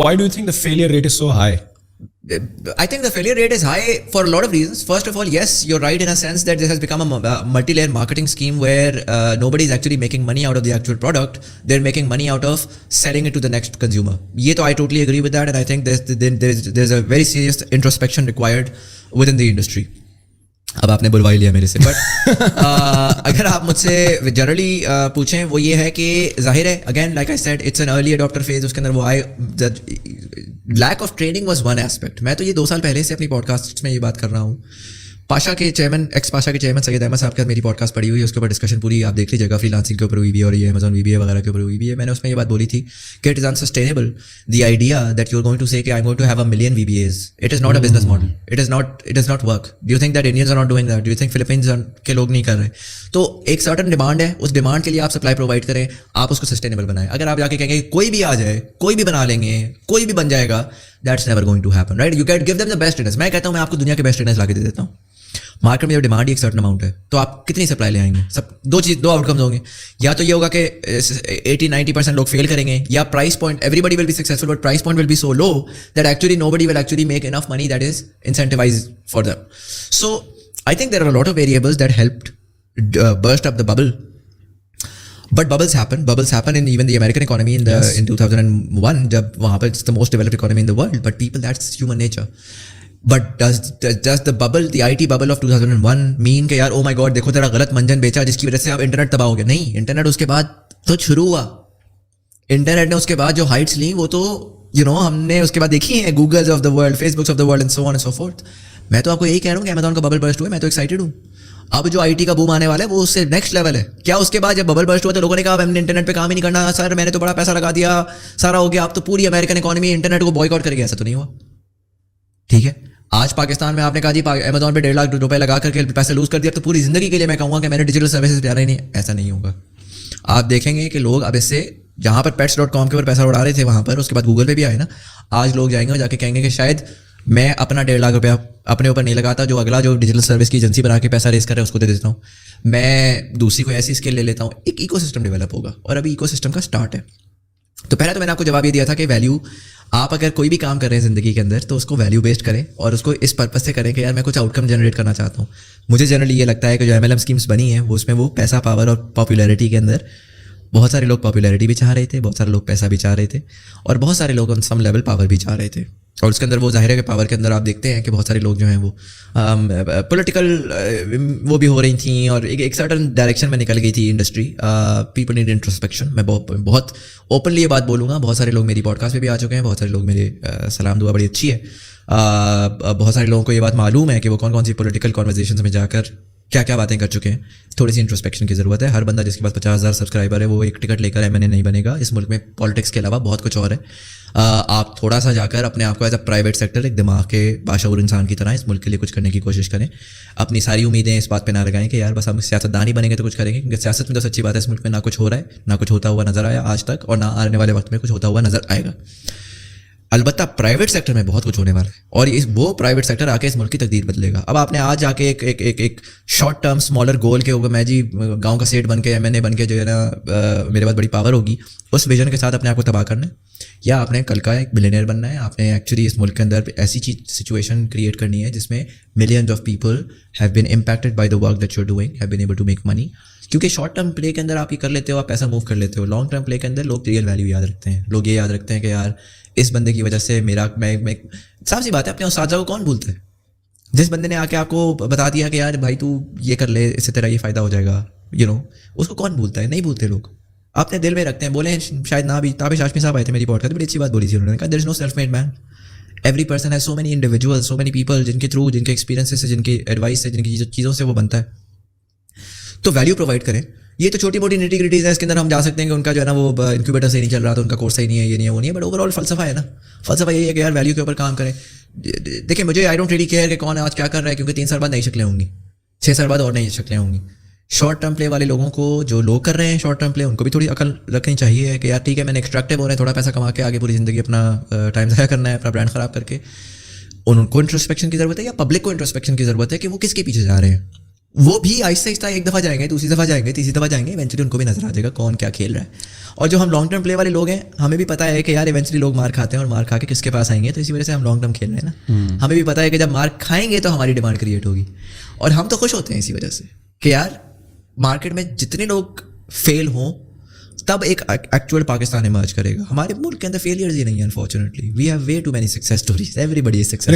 Why do you think the failure rate is so high? I think the failure rate is high for a lot of reasons. First of all, yes, you're right in a sense that this has become a multi-layer marketing scheme where nobody is actually making money out of the actual product. They're making money out of selling it to the next consumer. I totally agree with that, and I think there's a very serious introspection required within the industry. اب آپ نے بلوا ہی لیا میرے سے. But اگر آپ مجھ سے جنرلی پوچھیں وہ یہ ہے کہ ظاہر ہے again like I said it's an early adopter phase. اس کے اندر وہ a lack of training was one aspect. میں تو یہ 2 سال پہلے سے اپنی پوڈ کاسٹ میں یہ بات کر رہا ہوں. پاشا کے چیئرمین ایکس پاشا کے چیئرمین سید احمد صاحب کے ساتھ میری پوڈ کاسٹ پڑی ہوئی ہے. اس کے اوپر ڈسکشن پوری آپ دیکھ لیجیے گا. فری لانسنگ کے اوپر ہوئی بھی ہے اور یہ امیزون وی بی اے وغیرہ کے اوپر ہوئی بھی ہے. میں نے اس میں یہ بات بولی تھی کہ it is unsustainable the idea that you are going to say کہ I am going to have 1 million VBAs. It is not a business model. It is not work. Do you think that Indians are not doing that? Do you think Philippines کے لوگ نہیں کر رہے؟ تو ایک certain demand ہے, اس demand کے لیے آپ سپلائی پرووائڈ کریں, آپ اس کو سسٹینیبل بنائیں. اگر آپ جا کے کہیں گے کوئی بھی آ جائے, کوئی بھی بنا لیں گے, کوئی بھی بن جائے گا, that's never going to happen, right? You can give them the best trainers. میں کہتا ہوں میں آپ کو دنیا کے بیسٹ ٹرینرز لا کے دے دیتا ہوں. مارکیٹ میں جب ڈیمانڈ ہی ایک سرٹن اماؤنٹ ہے تو آپ کتنی سپلائی لے آئیں گے؟ سب دو آؤٹ کمز ہوں گے. یا تو یہ ہوگا کہ 80-90% لوگ فیل کریں گے, یا price point everybody will be successful but price point will be so low that actually nobody will actually make enough money that is incentivize for them. So I think there are lot of variables that helped burst up the bubble. But bubbles happen in even the American economy in 2001 جب وہاں پہ it's the most developed economy in the world. But people, that's human nature. But does the bubble, the IT bubble of 2001 mean کہ یار oh my god دیکھو تیرا غلط منجن بیچا جس کی وجہ سے اب انٹرنیٹ تباہ ہو گیا؟ نہیں, انٹرنیٹ اس کے بعد تو شروع ہوا. انٹرنیٹ نے اس کے بعد جو ہائٹس لیں وہ تو ہم نے اس کے بعد دیکھی ہیں, Googles of the world, Facebooks of the world and so on and so forth. میں تو آپ کو یہی کہہ رہا ہوں کہ امیزون کا ببل برسٹ ہوا ہے, میں تو ایکسائٹیڈ ہوں. اب جو آئی ٹی کا بوم آنے والا ہے وہ اس سے نیکسٹ لیول ہے. کیا اس کے بعد جب ببل برسٹ ہوا تو لوگوں نے کہا ہم نے انٹرنیٹ پہ کام ہی نہیں کرنا سر, میں نے تو بڑا پیسہ لگا دیا, سارا ہو گیا, اب تو پوری امریکن اکانومی انٹرنیٹ کو بوائیکاٹ کر گیا. ایسا تو نہیں ہوا. ٹھیک ہے, آج پاکستان میں آپ نے کہا جی امیزون پہ 1.5 لاکھ روپے لگا کر کے پیسے لوز کر دیا, تو پوری زندگی کے لیے میں کہوں گا کہ میں نے ڈیجیٹل سروسز پہ آ رہی نہیں. ایسا نہیں ہوگا. آپ دیکھیں گے کہ لوگ اب اس سے جہاں پر pets.com کے اوپر پیسہ اڑا رہے تھے وہاں پر, اس کے بعد گوگل پہ بھی آئے نا, آج لوگ جائیں گے اور جا کے کہیں گے کہ شاید میں اپنا 1.5 لاکھ روپیہ اپنے اوپر نہیں لگاتا, جو اگلا جو ڈیجیٹل سروس کی ایجنسی بنا کے پیسہ ریز کر رہے ہیں اس کو دے دیتا ہوں, میں دوسری کوئی ایسی اسکل لے لیتا ہوں. ایک ایکو سسٹم ڈیولپ ہوگا اور ابھی ایکو سسٹم کا اسٹارٹ ہے. تو پہلے تو میں نے آپ کو جواب یہ دیا تھا کہ ویلیو, آپ اگر کوئی بھی کام کر رہے ہیں زندگی کے اندر تو اس کو ویلیو بیسڈ کریں اور اس کو اس پرپز سے کریں کہ یار میں کچھ آؤٹ کم جنریٹ کرنا چاہتا ہوں. مجھے جنرلی یہ لگتا ہے کہ جو MLM اسکیمس بنی ہیں وہ اس میں وہ پیسہ, پاور اور پاپولیرٹی کے اندر بہت سارے لوگ پاپولیرٹی بھی چاہ رہے تھے, بہت سارے لوگ پیسہ بھی چاہ رہے تھے, اور بہت سارے لوگ آن سم لیول پاور بھی چاہ رہے تھے. اور اس کے اندر وہ ظاہر ہے کہ پاور کے اندر آپ دیکھتے ہیں کہ بہت سارے لوگ جو ہیں وہ پولیٹیکل وہ بھی ہو رہی تھیں اور ایک سرٹن ڈائریکشن میں نکل گئی تھی انڈسٹری. People need introspection. میں بہت اوپنلی یہ بات بولوں گا. بہت سارے لوگ میری پوڈ کاسٹ پہ بھی آ چکے ہیں, بہت سارے لوگ میرے سلام دعا بڑی اچھی ہے. بہت سارے لوگوں کو یہ بات معلوم ہے کہ وہ کون کون سی پولیٹیکل کانورزیشنز میں جا کر کیا کیا باتیں کر چکے ہیں. تھوڑی سی انٹروسپیکشن کی ضرورت ہے. ہر بندہ جس کے پاس 50,000 سبسکرائبر ہے وہ ایک ٹکٹ لے کر MNA نہیں بنے گا. اس ملک میں پالیٹکس کے علاوہ بہت کچھ اور ہے. آپ تھوڑا سا جا کر اپنے آپ کو ایز اے پرائیویٹ سیکٹر ایک دماغ کے باشعور انسان کی طرح اس ملک کے لیے کچھ کرنے کی کوشش کریں. اپنی ساری امیدیں اس بات پہ نہ لگائیں کہ یار بس ہم سیاست دان ہی بنیں گے تو کچھ کریں گے, کیونکہ سیاست میں تو سچی بات ہے اس ملک میں نہ کچھ ہو رہا ہے, نہ کچھ ہوتا ہوا نظر آیا آج تک, اور نہ آنے والے وقت میں کچھ ہوتا ہوا نظر آئے گا. البتہ پرائیویٹ سیکٹر میں بہت کچھ ہونے والا ہے, اور وہ پرائیویٹ سیکٹر آ کے اس ملک کی تقدیر بدلے گا. اب آپ نے آج جا کے ایک شارٹ ٹرم اسمالر گول کے اوپر میں جی گاؤں کا سیٹ بن کے MNA بن کے جو ہے نا میرے پاس بڑی پاور ہوگی, اس ویژن کے ساتھ اپنے آپ کو تباہ کرنا ہے, یا آپ نے کل کا ایک بلینئر بننا ہے. آپ نے ایکچولی اس ملک کے اندر ایسی سچویشن کریٹ کرنی ہے جس میں millions of people have been impacted by the work that you are doing, have been able to make money. کیونکہ شارٹ ٹرم پلے کے اندر آپ یہ کر لیتے ہو, آپ پیسہ موو کر لیتے ہو. لانگ ٹرم پلے کے اندر لوگ ریئل ویلیو یاد رکھتے ہیں. لوگ یہ یاد رکھتے ہیں کہ یار اس بندے کی وجہ سے میں صاف سی بات ہے, اپنے اساتذہ کو کون بھولتا ہے؟ جس بندے نے آ کے آپ کو بتا دیا کہ یار بھائی تو یہ کر لے, اس سے تیرا یہ فائدہ ہو جائے گا, اس کو کون بھولتا ہے؟ نہیں بھولتے لوگ. اپنے دل میں رکھتے ہیں. بولیں شاید نہ بھی, تابش ہاشمی صاحب آئے تھے میری پوڈکاسٹ, بڑی اچھی بات بولی تھی انہوں نے کہا there is no self made man. Every person has so many individual, so many people جن کے تھرو, جن کے ایکسپیرینس سے, جن کی ایڈوائس سے, جن کی چیزوں سے وہ بنتا ہے. تو ویلیو پرووائڈ کریں. یہ تو چھوٹی موٹی نیٹی گریٹیز ہیں, اس کے اندر ہم جا سکتے ہیں کہ ان کا جو ہے نا وہ انکیوبیٹر سے نہیں چل رہا, تو ان کا کورس صحیح نہیں ہے, یہ نہیں ہے, وہ نہیں ہے. بٹ اوور آل فلسفہ ہے نا, فلسفہ یہی ہے کہ یار ویلیو کے اوپر کام کریں. دیکھیں مجھے آئی ڈونٹ ریلی کیئر کہ کون آج کیا کر رہا ہے, کیونکہ 3 سال بعد نئی شکلیں ہوں گی, 6 سال بعد اور نئی شکلیں ہوں گی. شارٹ ٹرم پلے والے لوگوں کو, جو لوگ کر رہے ہیں شارٹ ٹرم پلے, ان کو بھی تھوڑی عقل رکھنی چاہیے کہ یار ٹھیک ہے میں نے ایکسٹریکٹیو ہو رہے ہیں, تھوڑا پیسہ کما کے آگے پوری زندگی اپنا ٹائم ضائع کرنا ہے, اپنا برانڈ خراب کر کے. ان کو انٹروسپیکشن کی ضرورت ہے, یا پبلک کو انٹروسپیکشن کی ضرورت ہے کہ وہ کس کے پیچھے جا رہے ہیں. وہ بھی آہستہ آہستہ ایک دفعہ جائیں گے, دوسری دفعہ جائیں گے, تیسری دفعہ جائیں گے, ایونچولی ان کو بھی نظر آ جائے گا کون کیا کھیل رہا ہے. اور جو ہم لانگ ٹرم پلے والے لوگ ہیں, ہمیں بھی پتا ہے کہ یار ایونچولی لوگ مار کھاتے ہیں اور مار کھا کے کس کے پاس آئیں گے, تو اسی وجہ سے ہم لانگ ٹرم کھیل رہے ہیں نا. ہمیں بھی پتا ہے کہ جب مار کھائیں گے تو ہماری ڈیمانڈ کریٹ ہوگی, اور ہم تو خوش ہوتے ہیں اسی وجہ سے کہ یار مارکیٹ میں جتنے لوگ فیل ہوں تب ایک ایکچوئل پاکستان ایمرج کرے گا. ہمارے ملک کے اندر فیلیئرز ہی نہیں ہیں unfortunately. We have way too many success stories, everybody is successful.